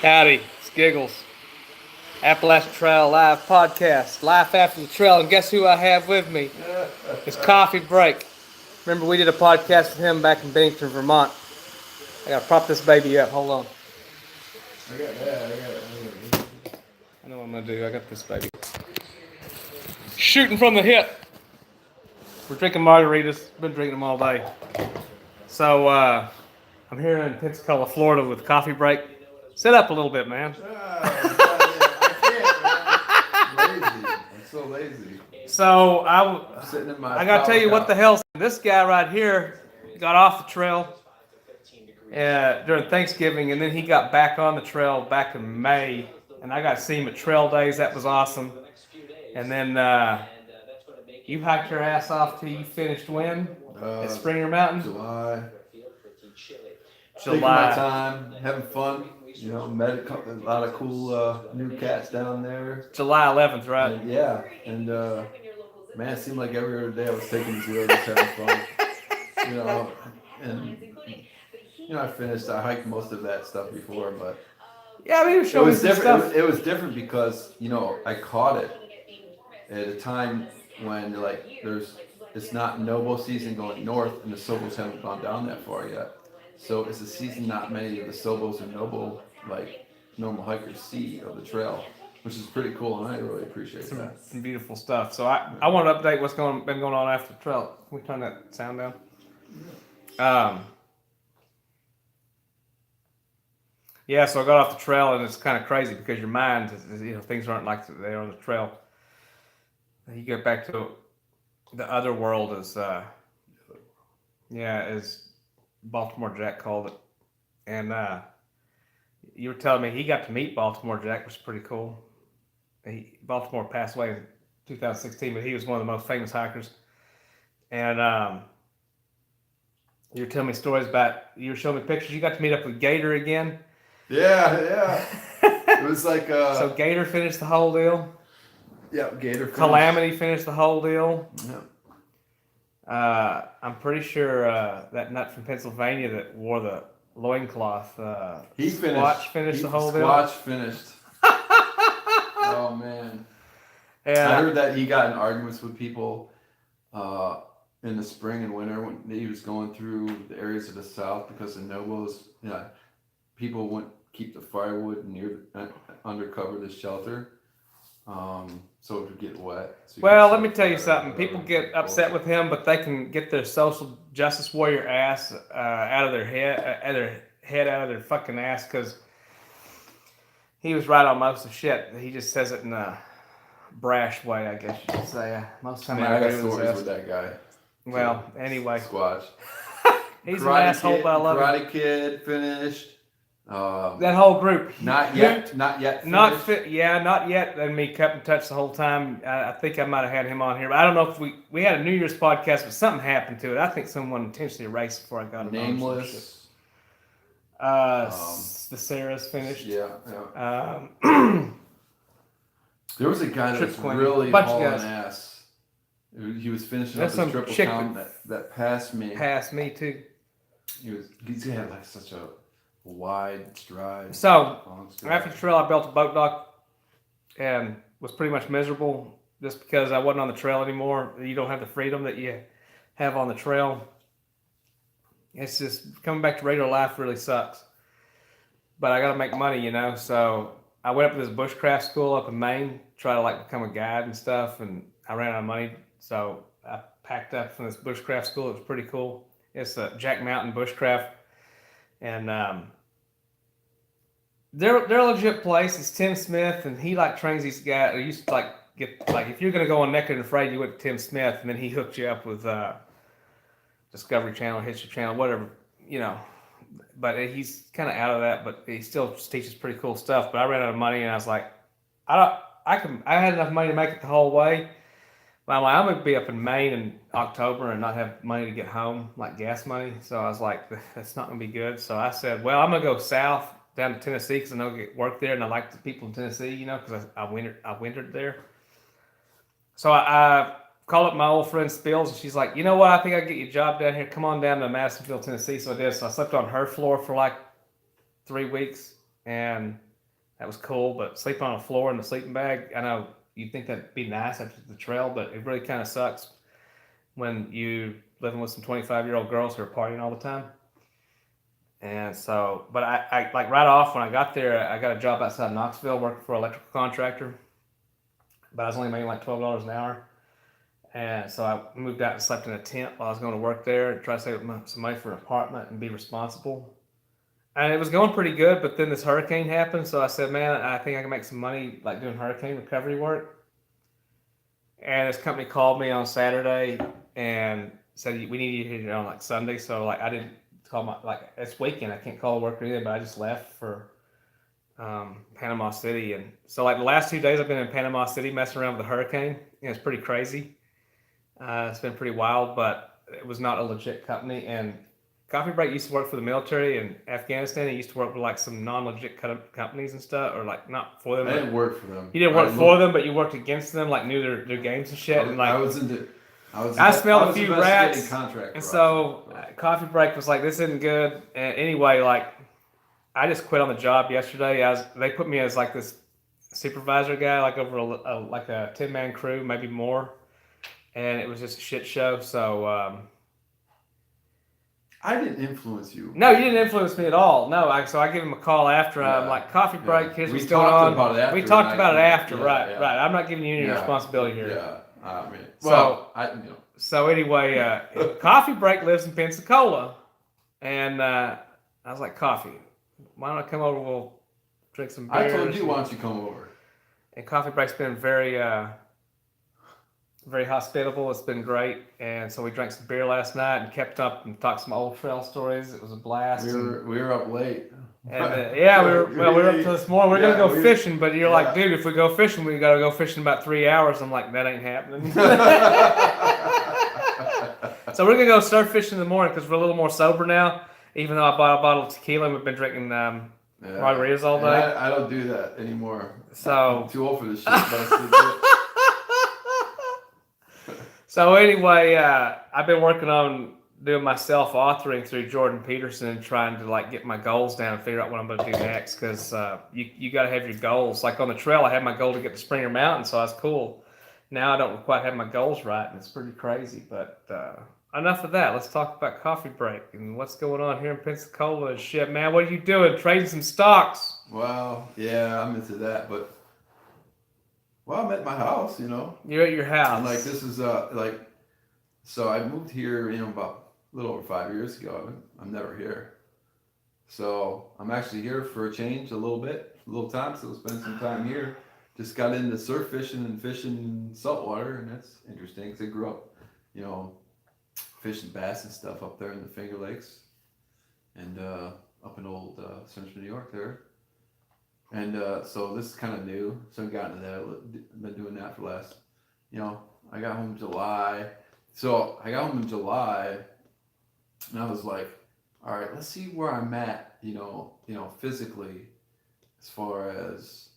Howdy, it's Giggles. Appalachian Trail Live Podcast. Life after the trail, and guess who I have with me? It's Coffee Break. Remember we did a podcast with him back in Bennington, Vermont. I gotta prop this baby up. Hold on. I got it. I know what I'm gonna do. I got this baby. Shooting from the hip. We're drinking margaritas. Been drinking them all day. So I'm here in Pensacola, Florida with Coffee Break. Sit up a little bit, man. I can't, man. I'm so lazy. So I'm sitting in my I gotta tell you what the hell. This guy right here got off the trail during Thanksgiving, and then he got back on the trail back in May, and I got to see him at Trail Days. That was awesome. And then you hiked your ass off till you finished when? At Springer Mountain? July. Taking my time, having fun. You know, met a lot of cool new cats down there. July 11th, right? And, yeah, and man, it seemed like every other day I was taking these roads, just having fun. You know, and I hiked most of that stuff before, but yeah, I mean, it was different. It was different because I caught it at a time when it's not Noble season going north, and the Sobos haven't gone down that far yet. So it's a season not many of the Sobos and Noble normal hikers see of the trail, which is pretty cool, and I really appreciate that. Some beautiful stuff. So I want to update what's been going on after the trail. Can we turn that sound down? Yeah, so I got off the trail, and it's kind of crazy because your mind, things aren't like they are on the trail. You get back to the other world, as Baltimore Jack called it. And you were telling me he got to meet Baltimore Jack, which is pretty cool. Baltimore passed away in 2016, but he was one of the most famous hikers. And you were telling me stories about, you were showing me pictures. You got to meet up with Gator again. Yeah. It was like... So Gator finished the whole deal? Yeah, Gator finished. Calamity finished the whole deal? Yeah. I'm pretty sure that nut from Pennsylvania that wore the loincloth, he finished. Squatch finished the whole deal? Squatch finished. Oh, man. And I heard that he got in arguments with people in the spring and winter when he was going through the areas of the South because the Nobos, people wouldn't keep the firewood under cover the shelter. So it would get wet. So well, let me tell you something. People get upset with him, but they can get their social justice warrior ass out of their head, out of their fucking ass, because he was right on most of shit. He just says it in a brash way, I guess you should say. Most of the time, I got stories with that guy. Well, anyway, Squatch. He's an asshole, but I love him. Karate Kid finished. That whole group. Not yet. Not yet. Not yet. And me kept in touch the whole time. I think I might have had him on here, but I don't know if we had a New Year's podcast, but something happened to it. I think someone intentionally erased before I got it. Nameless. The Sarah's finished. Yeah. There was a guy that was really hauling ass. He was finishing up his triple count that passed me. Passed me too. He had like such a wide stride. So after the trail, I built a boat dock and was pretty much miserable just because I wasn't on the trail anymore. You don't have the freedom that you have on the trail. It's just coming back to regular life really sucks. But I got to make money, So I went up to this bushcraft school up in Maine, try to become a guide and stuff, and I ran out of money. So I packed up from this bushcraft school. It was pretty cool. It's a Jack Mountain Bushcraft. And they're a legit place. It's Tim Smith, and he trains these guys. They used to get if you're gonna go on Naked and Afraid, you went to Tim Smith, and then he hooked you up with Discovery Channel, History Channel, whatever, But he's kind of out of that, but he still teaches pretty cool stuff. But I ran out of money, and I was like, I had enough money to make it the whole way. But I'm gonna be up in Maine in October and not have money to get home, like gas money. So I was like, that's not gonna be good. So I said, well, I'm gonna go south down to Tennessee because I know I get work there, and I like the people in Tennessee, because I wintered there. So I called up my old friend Spills, and she's like, you know what? I think I can get you a job down here. Come on down to Madisonville, Tennessee. So I did. So I slept on her floor for 3 weeks, and That was cool, but sleeping on the floor in the sleeping bag, I know you'd think that'd be nice after the trail, but it really kind of sucks when you living with some 25-year-old girls who are partying all the time. And so, but I like right off when I got there, I got a job outside Knoxville working for an electrical contractor, but I was only making like $12 an hour. And so I moved out and slept in a tent while I was going to work there and try to save some money for an apartment and be responsible. And it was going pretty good, but then this hurricane happened. So I said, man, I think I can make some money like doing hurricane recovery work. And this company called me on Saturday and said, we need you here on like Sunday. So like I didn't call it's weekend. I can't call work or anything, but I just left for Panama City. And so like the last 2 days I've been in Panama City messing around with the hurricane. It's pretty crazy. It's been pretty wild, but it was not a legit company. And Coffee Break used to work for the military in Afghanistan. He used to work with like some non-legit companies and stuff, or like not for them. I didn't work for them. You didn't work for them, but you worked against them, like knew their games and shit. And like I smelled a few rats, and so Coffee Break was like, this isn't good. And anyway, like I just quit on the job yesterday. They put me as like this supervisor guy, like over like a 10-man crew, maybe more. And it was just a shit show. So I didn't influence you. No, you didn't influence me at all. No, so I give him a call after. I'm like, Coffee Break. Here's what's going on. We talked about it after, right? I'm not giving you any responsibility here. Yeah, I mean, so anyway, Coffee Break lives in Pensacola, and I was like, Coffee, why don't I come over? We'll drink some beers. I told you, why don't you come over? And Coffee Break's been very hospitable. It's been great. And so we drank some beer last night and kept up and talked some old trail stories. It was a blast. We were up late. And we were up to this morning. We're going to go fishing, but you're like, dude, if we go fishing, we got to go fishing in about 3 hours. I'm like, that ain't happening. So we're going to go surf fishing in the morning because we're a little more sober now, even though I bought a bottle of tequila and we've been drinking margaritas all day. I don't do that anymore. So I'm too old for this shit, but I still do it. So anyway, I've been working on doing my self-authoring through Jordan Peterson and trying to like get my goals down and figure out what I'm going to do next because you got to have your goals. Like on the trail, I had my goal to get to Springer Mountain, so that's cool. Now I don't quite have my goals right, and it's pretty crazy. But enough of that. Let's talk about Coffee Break and what's going on here in Pensacola and shit, man. What are you doing? Trading some stocks? Well, yeah, I'm into that, but. Well, I'm at my house, You're at your house. And like this is so I moved here, about a little over 5 years ago. I'm never here, so I'm actually here for a change, a little time. So I'll spend some time here. Just got into surf fishing and fishing saltwater, and that's interesting because I grew up, fishing bass and stuff up there in the Finger Lakes, and up in old Central New York there. And so this is kind of new. So I got into that. I've been doing that for the last, I got home in July. So I got home in July, and I was like, all right, let's see where I'm at, physically, as far as,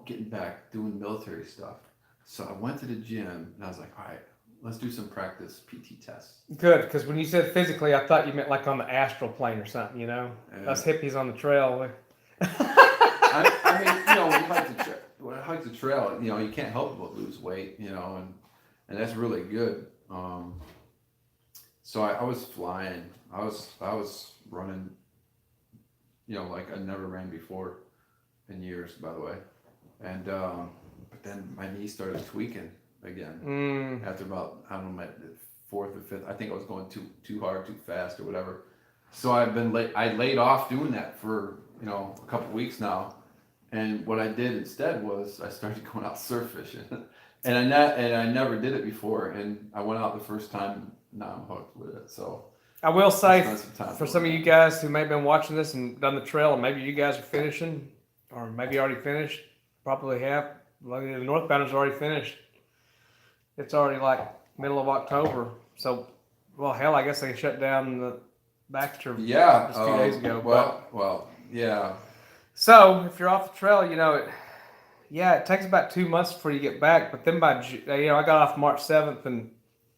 getting back, doing military stuff. So I went to the gym, and I was like, all right, let's do some practice PT tests. Good, because when you said physically, I thought you meant like on the astral plane or something, Us hippies on the trail. I mean, when I hike the trail, you can't help but lose weight, and that's really good. So I was flying. I was running, like I never ran before in years, by the way. And but then my knee started tweaking again after about, I don't know, my fourth or fifth. I think I was going too hard, too fast, or whatever. So I laid off doing that for a couple of weeks now. And what I did instead was I started going out surf fishing, and I never did it before. And I went out the first time. Now I'm hooked with it. So I will say for some of you guys who may have been watching this and done the trail, and maybe you guys are finishing, or maybe already finished, probably have. Like the northbounders already finished. It's already like middle of October. So, well, hell, I guess they shut down the Baxter just a few days ago. Well, yeah. So if you're off the trail, it takes about 2 months before you get back. But then I got off March 7th, and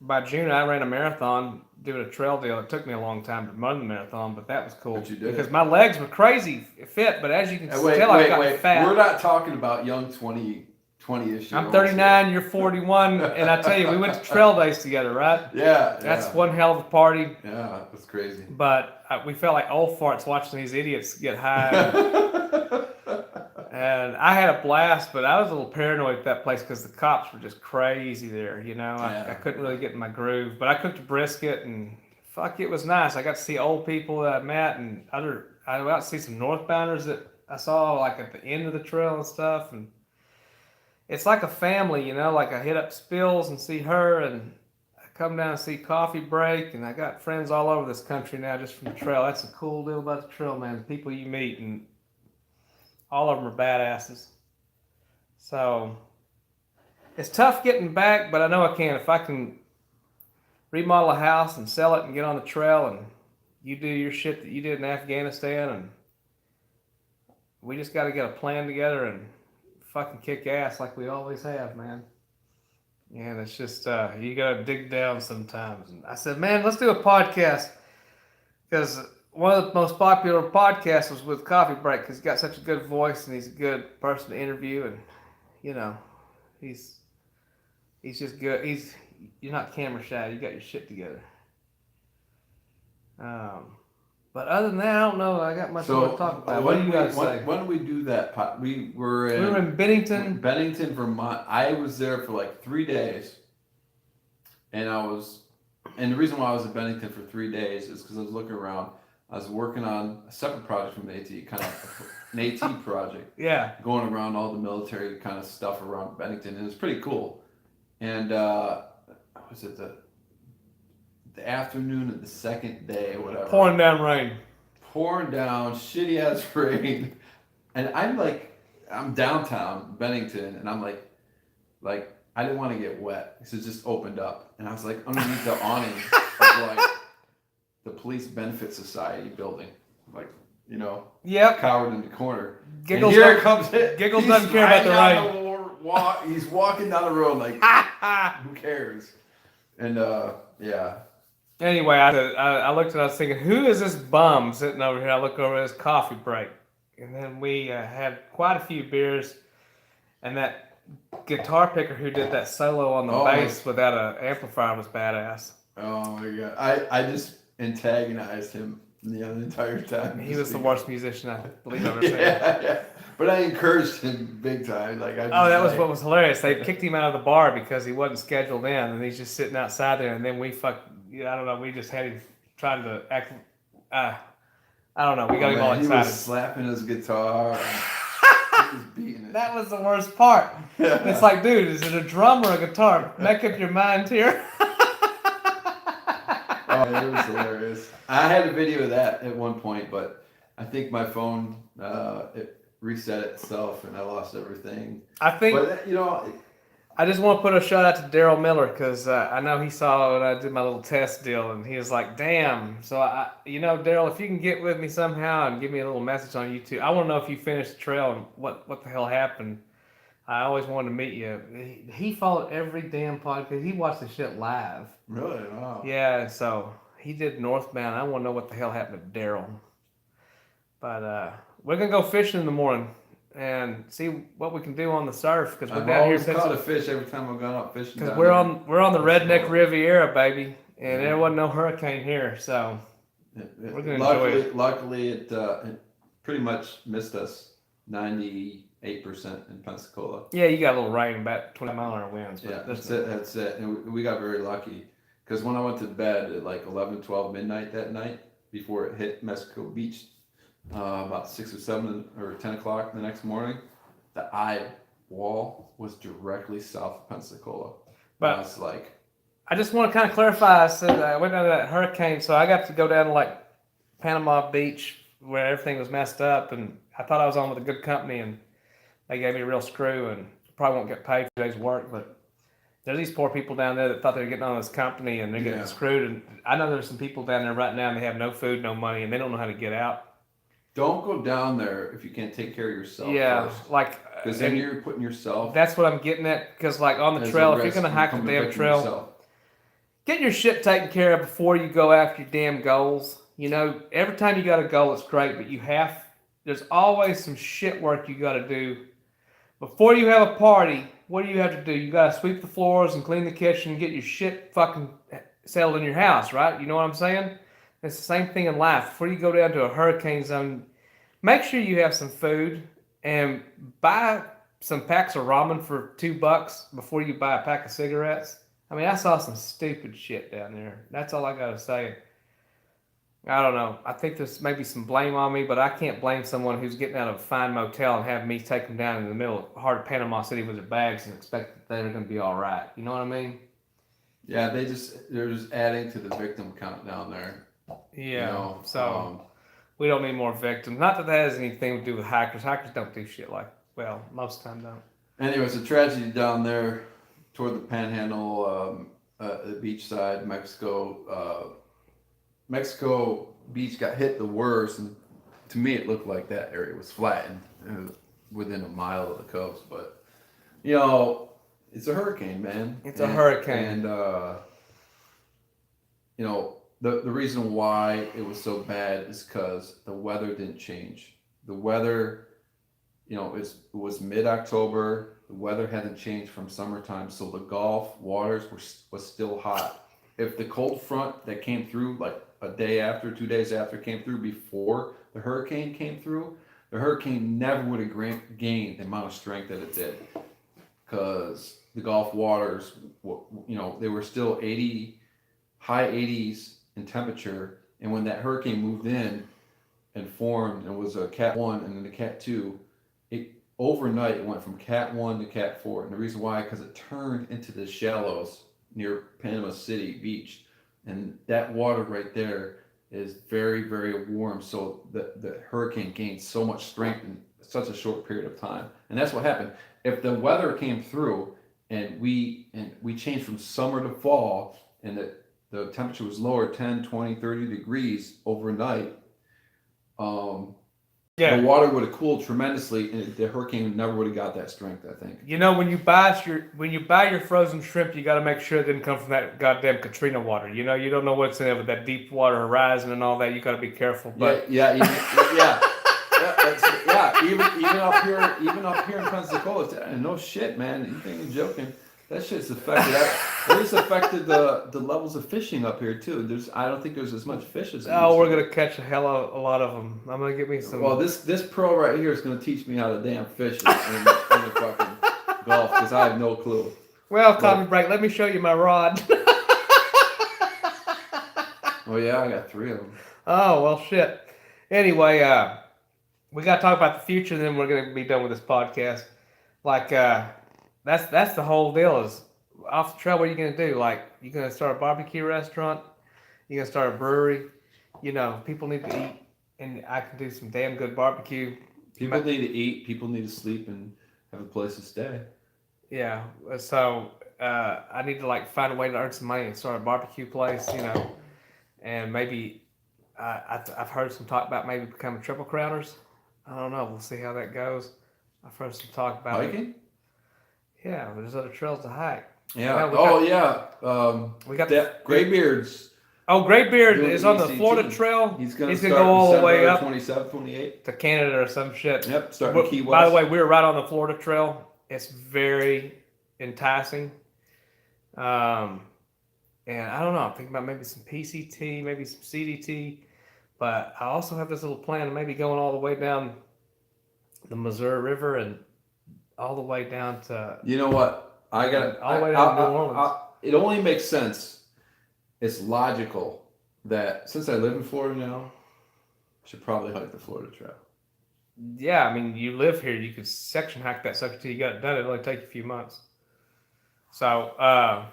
by June, I ran a marathon doing a trail deal. It took me a long time to run the marathon, but that was cool. But you did because it. my legs were crazy fit, but as you can Wait, tell, I got fat. We're not talking about young 20-ish. I'm 39, you're 41, and I tell you, we went to trail days together, right? Yeah. That's one hell of a party. Yeah, that's crazy. But we felt like old farts watching these idiots get high. And I had a blast, but I was a little paranoid at that place because the cops were just crazy there, you know. I couldn't really get in my groove. But I cooked a brisket, and fuck, it was nice. I got to see old people that I met, and I got to see some northbounders that I saw like at the end of the trail and stuff. And it's like a family, you know. Like I hit up Spills and see her, and I come down and see Coffee Break, and I got friends all over this country now just from the trail. That's a cool deal about the trail, man. The people you meet, and all of them are badasses. So it's tough getting back, but I know I can. If I can remodel a house and sell it and get on the trail, and you do your shit that you did in Afghanistan, and we just got to get a plan together and fucking kick ass like we always have, man. And it's just, you got to dig down sometimes. And I said, man, let's do a podcast. Because one of the most popular podcasts was with Coffee Break because he's got such a good voice and he's a good person to interview. And, you know, he's just good. You're not camera shy. You got your shit together. But other than that, I don't know. I got much more to talk about. What do you guys say? When did we do that? We were in Bennington. Bennington, Vermont. I was there for like 3 days. And the reason why I was in Bennington for 3 days is because I was looking around. I was working on a separate project from AT, kind of an AT project. Yeah. Going around all the military kind of stuff around Bennington. And it was pretty cool. And was it the afternoon of the second day, whatever. Pouring down rain. Pouring down, shitty ass rain. And I'm downtown Bennington, and I'm like, I didn't want to get wet. So it just opened up. And I was like underneath the awning of like the Police Benefit Society building. Like, you know, yep. Cowered in the corner. Giggles, and here comes it. Giggles doesn't care about the rain. He's walking down the road like, who cares? And yeah. Anyway, I looked and I was thinking, who is this bum sitting over here? I look over at his Coffee Break. And then we had quite a few beers. And that guitar picker who did that solo on the bass without an amplifier was badass. Oh my God. I just antagonized him the entire time. He was the worst musician I believe I've ever seen. Yeah. But I encouraged him big time. That was what was hilarious. They kicked him out of the bar because he wasn't scheduled in, and he's just sitting outside there. And then we I don't know. We just had him trying to act. I don't know. We got him all excited. He was slapping his guitar. He was beating it. That was the worst part. It's like, dude, is it a drum or a guitar? Make up your mind here. It was hilarious. I had a video of that at one point, but I think my phone it reset itself and I lost everything. I think. But, you know, I just want to put a shout out to Daryl Miller because I know he saw when I did my little test deal and he was like, damn. So, Daryl, if you can get with me somehow and give me a little message on YouTube, I want to know if you finished the trail and what the hell happened. I always wanted to meet you. He followed every damn podcast. He watched the shit live. Really? Wow. Yeah, so he did northbound. I want to know what the hell happened to Daryl. But we're going to go fishing in the morning and see what we can do on the surf because we're down here. I've always caught a fish every time I've gone out fishing. Because we're on the Redneck Riviera, baby, and there wasn't no hurricane here, so we're gonna enjoy it. Luckily, it pretty much missed us 98% in Pensacola. Yeah, you got a little rain, about 20-mile-an-hour winds. But yeah, that's it. And we got very lucky because when I went to bed at like 11, 12 midnight that night before it hit Mexico Beach. About 6 or 7 or 10 o'clock the next morning, the eye wall was directly south of Pensacola. But I was like, I just want to kind of clarify. I said I went down to that hurricane, so I got to go down to like Panama Beach where everything was messed up, and I thought I was on with a good company, and they gave me a real screw, and probably won't get paid for today's work, but there's these poor people down there that thought they were getting on this company, and they're getting screwed. And I know there's some people down there right now, and they have no food, no money, and they don't know how to get out. Don't go down there if you can't take care of yourself. Yeah, first. Because then you're putting yourself. That's what I'm getting at. Because like on the trail, if you're gonna hike the damn trail, get your shit taken care of before you go after your damn goals. You know, every time you got a goal, it's great, but there's always some shit work you got to do. Before you have a party, what do you have to do? You got to sweep the floors and clean the kitchen and get your shit fucking settled in your house, right? You know what I'm saying? It's the same thing in life. Before you go down to a hurricane zone, make sure you have some food and buy some packs of ramen for $2 before you buy a pack of cigarettes. I mean, I saw some stupid shit down there. That's all I got to say. I don't know. I think there's maybe some blame on me, but I can't blame someone who's getting out of a fine motel and have me take them down in the middle of heart of Panama City with their bags and expect that they're going to be all right. You know what I mean? Yeah, they're just adding to the victim count down there. Yeah. We don't need more victims. Not that that has anything to do with hackers. Hackers don't do shit most of the time don't. Anyway, it's a tragedy down there toward the Panhandle, the beach side, Mexico. Mexico Beach got hit the worst, and to me it looked like that area was flattened within a mile of the coast. But it's a hurricane, man. It's a hurricane, and the reason why it was so bad is because the weather didn't change. The weather, it was mid-October. The weather hadn't changed from summertime, so the Gulf waters was still hot. If the cold front that came through like a day after, 2 days after came through before the hurricane came through, the hurricane never would have gained the amount of strength that it did, because the Gulf waters, they were still high 80s in temperature, and when that hurricane moved in and formed and was a Cat 1 and then a Cat 2, overnight it went from Cat 1 to Cat 4, and the reason why, because it turned into the shallows near Panama City Beach, and that water right there is very, very warm, so the hurricane gained so much strength in such a short period of time. And that's what happened. If the weather came through and we changed from summer to fall, and the temperature was lower 10, 20, 30 degrees overnight, the water would have cooled tremendously, and the hurricane never would have got that strength, I think. When you buy your frozen shrimp, you got to make sure it didn't come from that goddamn Katrina water. You don't know what's in it with that deep water horizon and all that. You got to be careful. But even up here in Pensacola, no shit, man. You think you're joking? That shit's affected. It has affected the levels of fishing up here too. I don't think there's as much fish as. We're gonna catch a lot of them. I'm gonna get me some. Well, this pro right here is gonna teach me how to damn fish in the fucking Gulf, because I have no clue. Well, coffee break. Let me show you my rod. Oh yeah, I got 3 of them. Oh well, shit. Anyway, we gotta talk about the future, and then we're gonna be done with this podcast. That's the whole deal. Is off the trail, what are you going to do? You going to start a barbecue restaurant? You going to start a brewery? People need to eat, and I can do some damn good barbecue. People need to eat. People need to sleep and have a place to stay. Yeah. So I need to find a way to earn some money and start a barbecue place. And maybe I've heard some talk about maybe becoming Triple Crowners. I don't know. We'll see how that goes. I've heard some talk about hiking. Yeah, there's other trails to hike. Yeah. We got the Graybeard's. Oh, Graybeard is on the Florida Trail. He's going to go all the way up 27, 28 to Canada or some shit. Yep, starting Key West. By the way, we're right on the Florida Trail. It's very enticing. And I don't know. I'm thinking about maybe some PCT, maybe some CDT. But I also have this little plan of maybe going all the way down the Missouri River and all the way down to. You know what? All the way down to New Orleans. It only makes sense. It's logical that since I live in Florida now, I should probably hike the Florida Trail. Yeah, I mean, you live here. You could section hike that sucker till you got it done. It'll only take you a few months. So,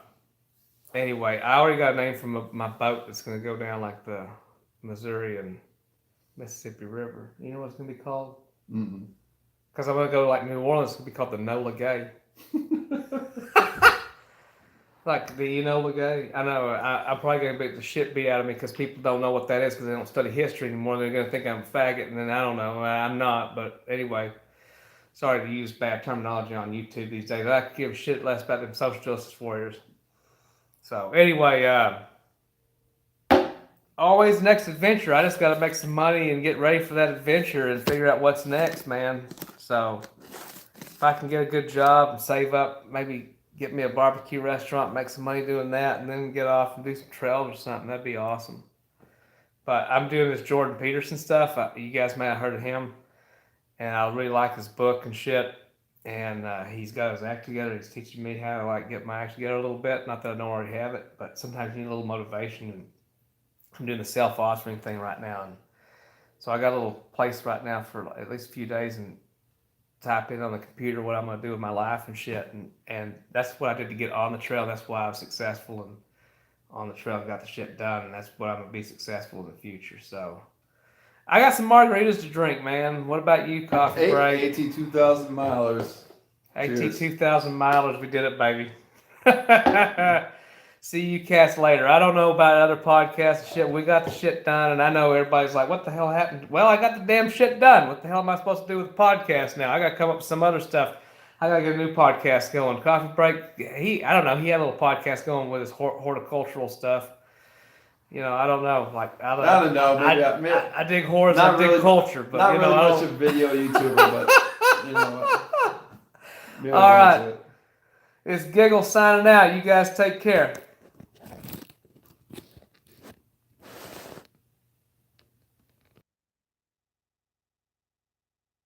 anyway, I already got a name for my boat that's going to go down the Missouri and Mississippi River. You know what it's going to be called? Mm-mm. Because I'm going to go New Orleans, it's going to be called the Nola Gay. The Enola Gay. I know, I'm probably going to beat the shit beat out of me because people don't know what that is because they don't study history anymore. They're going to think I'm a faggot, and then I don't know. I'm not, but anyway. Sorry to use bad terminology on YouTube these days. I could give a shit less about them social justice warriors. So anyway, always next adventure. I just got to make some money and get ready for that adventure and figure out what's next, man. So if I can get a good job and save up, maybe get me a barbecue restaurant, make some money doing that, and then get off and do some trails or something, that'd be awesome. But I'm doing this Jordan Peterson stuff. You guys may have heard of him, and I really like his book and shit. And he's got his act together. He's teaching me how to like get my act together a little bit. Not that I don't already have it, but sometimes you need a little motivation. And I'm doing the self-authoring thing right now, and so I got a little place right now for at least a few days and type in on the computer what I'm gonna do with my life and shit. And that's what I did to get on the trail. That's why I was successful and on the trail, got the shit done, and that's what I'm gonna be successful in the future. So I got some margaritas to drink, man. What about you, Coffee Break? AT 2,000 milers. AT 2,000 milers, we did it, baby. See you cats later. I don't know about other podcasts and shit. We got the shit done, and I know everybody's like, what the hell happened? Well, I got the damn shit done. What the hell am I supposed to do with the podcast now? I got to come up with some other stuff. I got to get a new podcast going. Coffee Break, I don't know. He had a little podcast going with his horticultural stuff. You know, I don't know. Like, I don't know. Maybe I dig horse, I dig culture, but not you know, really I much of a video YouTuber, but you know. All right. It's Giggle signing out. You guys take care.